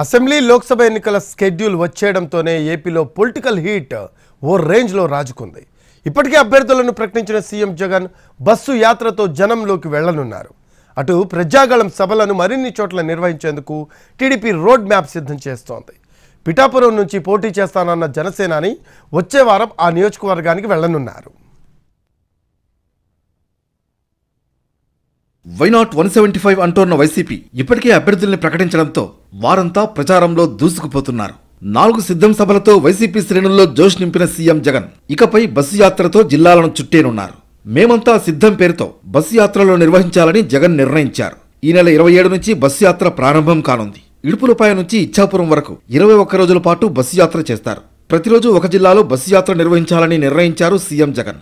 Assembly Lok Sabha ఎన్నికల schedule వచ్చేయడంతోనే ఏపీలో political heat ఓ రేంజ్లో రాజుకుంది. ఇప్పటికే అభ్యర్థులను ప్రకటించిన సీఎం జగన్ బస్సు యాత్రతో జనంలోకి వెళ్లనున్నారు. అటు ప్రజాగళం సభలను మరిన్ని చోట్ల నిర్వహించేందుకు టీడీపీ రోడ్ మ్యాప్ సిద్ధం చేస్తోంది. పిఠాపురం నుంచి పోటీ చేస్తానన్న జనసేనాని వచ్చే వారం ఆ నియోజకవర్గానికి వెళ్లనున్నారు. వైనాట్ 175 అంటోన్న వైసీపీ ఇప్పటికే అభ్యర్థుల్ని ప్రకటించడంతో వారంతా ప్రచారంలో దూసుకుపోతున్నారు. 4 సిద్ధం సభలతో వైసీపీ శ్రేణుల్లో జోష్ నింపిన సీఎం జగన్ ఇకపై బస్సు యాత్రతో జిల్లాలను చుట్టేనున్నారు. మేమంతా సిద్ధం పేరుతో బస్సు యాత్రలో నిర్వహించాలని జగన్ నిర్ణయించారు. ఈ నెల 27 నుంచి బస్సు యాత్ర ప్రారంభం కానుంది. ఇడుపులపాయ నుంచి ఇచ్చాపురం వరకు 21 రోజుల పాటు బస్సు యాత్ర చేస్తారు. ప్రతిరోజు ఒక జిల్లాలో బస్సు యాత్ర నిర్వహించాలని నిర్ణయించారు సీఎం జగన్.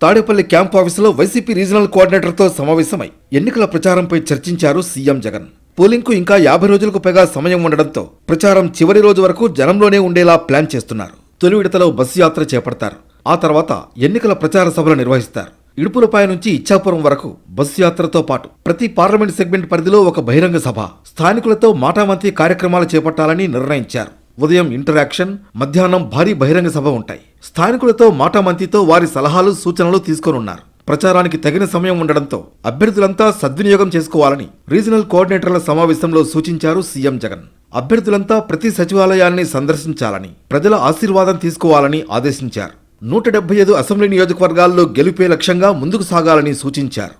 తాడేపల్లి క్యాంప్ ఆఫీసులో వైసీపీ రీజనల్ కోఆర్డినేటర్తో సమావేశమై ఎన్నికల ప్రచారంపై చర్చించారు సీఎం జగన్. పోలింగ్కు ఇంకా 50 రోజులకు పైగా సమయం ఉండడంతో ప్రచారం చివరి రోజు వరకు జనంలోనే ఉండేలా ప్లాన్ చేస్తున్నారు. తొలి విడతలో బస్సు యాత్ర చేపడతారు. ఆ తర్వాత ఎన్నికల ప్రచార సభలు నిర్వహిస్తారు. ఇడుపులపాయ నుంచి ఇచ్చాపురం వరకు బస్సు యాత్రతో పాటు ప్రతి పార్లమెంట్ సెగ్మెంట్ పరిధిలో ఒక బహిరంగ సభ, స్థానికులతో మాటామంతి కార్యక్రమాలు చేపట్టాలని నిర్ణయించారు. ఉదయం ఇంటరాక్షన్, మధ్యాహ్నం భారీ బహిరంగ సభ ఉంటాయి. స్థానికులతో మాటామంతితో వారి సలహాలు, సూచనలు తీసుకోనున్నారు. ప్రచారానికి తగిన సమయం ఉండడంతో అభ్యర్థులంతా సద్వినియోగం చేసుకోవాలని రీజనల్ కోఆర్డినేటర్ల సమావేశంలో సూచించారు సీఎం జగన్. అభ్యర్థులంతా ప్రతి సచివాలయాన్ని సందర్శించాలని, ప్రజల ఆశీర్వాదం తీసుకోవాలని ఆదేశించారు. 175 అసెంబ్లీ నియోజకవర్గాల్లో గెలిపే లక్ష్యంగా ముందుకు సాగాలని సూచించారు.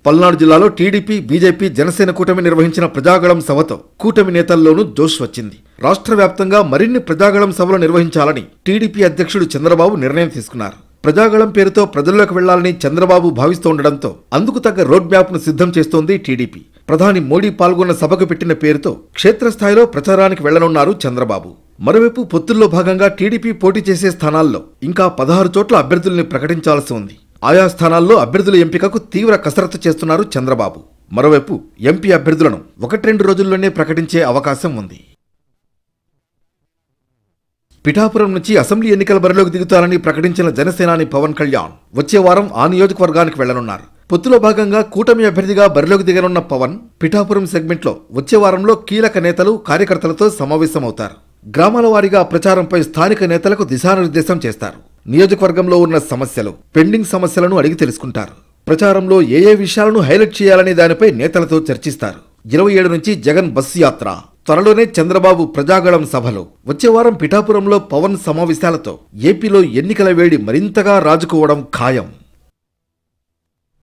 పల్నాడు జిల్లాలో టీడీపీ, బీజేపీ, జనసేన కూటమి నిర్వహించిన ప్రజాగళం సభతో కూటమి నేతల్లోనూ జోష్ వచ్చింది. రాష్ట్ర వ్యాప్తంగా మరిన్ని ప్రజాగళం సభలు నిర్వహించాలని టీడీపీ అధ్యక్షుడు చంద్రబాబు నిర్ణయం తీసుకున్నారు. ప్రజాగళం పేరుతో ప్రజల్లోకి వెళ్లాలని చంద్రబాబు భావిస్తుండటంతో అందుకు తగ్గ రోడ్ మ్యాప్ ను సిద్ధం చేస్తోంది టీడీపీ. ప్రధాని మోడీ పాల్గొన్న సభకు పెట్టిన పేరుతో క్షేత్రస్థాయిలో ప్రచారానికి వెళ్లనున్నారు చంద్రబాబు. మరోవైపు పొత్తుల్లో భాగంగా టీడీపీ పోటీ చేసే స్థానాల్లో ఇంకా 16 చోట్ల అభ్యర్థుల్ని ప్రకటించాల్సి ఉంది. ఆయా స్థానాల్లో అభ్యర్థుల ఎంపికకు తీవ్ర కసరత్తు చేస్తున్నారు చంద్రబాబు. మరోవైపు ఎంపీ అభ్యర్థులను 1-2 రోజుల్లోనే ప్రకటించే అవకాశం ఉంది. పిఠాపురం నుంచి అసెంబ్లీ ఎన్నికల బరిలోకి దిగుతారని ప్రకటించిన జనసేనాని పవన్ కళ్యాణ్ వచ్చే వారం ఆ నియోజకవర్గానికి వెళ్లనున్నారు. పొత్తులో భాగంగా కూటమి అభ్యర్థిగా బరిలోకి దిగనున్న పవన్ పిఠాపురం సెగ్మెంట్లో వచ్చే వారంలో కీలక నేతలు, కార్యకర్తలతో సమావేశమవుతారు. గ్రామాల వారీగా ప్రచారంపై స్థానిక నేతలకు దిశానిర్దేశం చేస్తారు. నియోజకవర్గంలో ఉన్న సమస్యలు, పెండింగ్ సమస్యలను అడిగి తెలుసుకుంటారు. ప్రచారంలో ఏ విషయాలను హైలైట్ చేయాలనే దానిపై నేతలతో చర్చిస్తారు. 27 నుంచి జగన్ బస్సు యాత్ర, త్వరలోనే చంద్రబాబు ప్రజాగళం సభలు, వచ్చే వారం పిఠాపురంలో పవన్ సమావేశాలతో ఏపీలో ఎన్నికల వేడి మరింతగా రాజుకోవడం ఖాయం.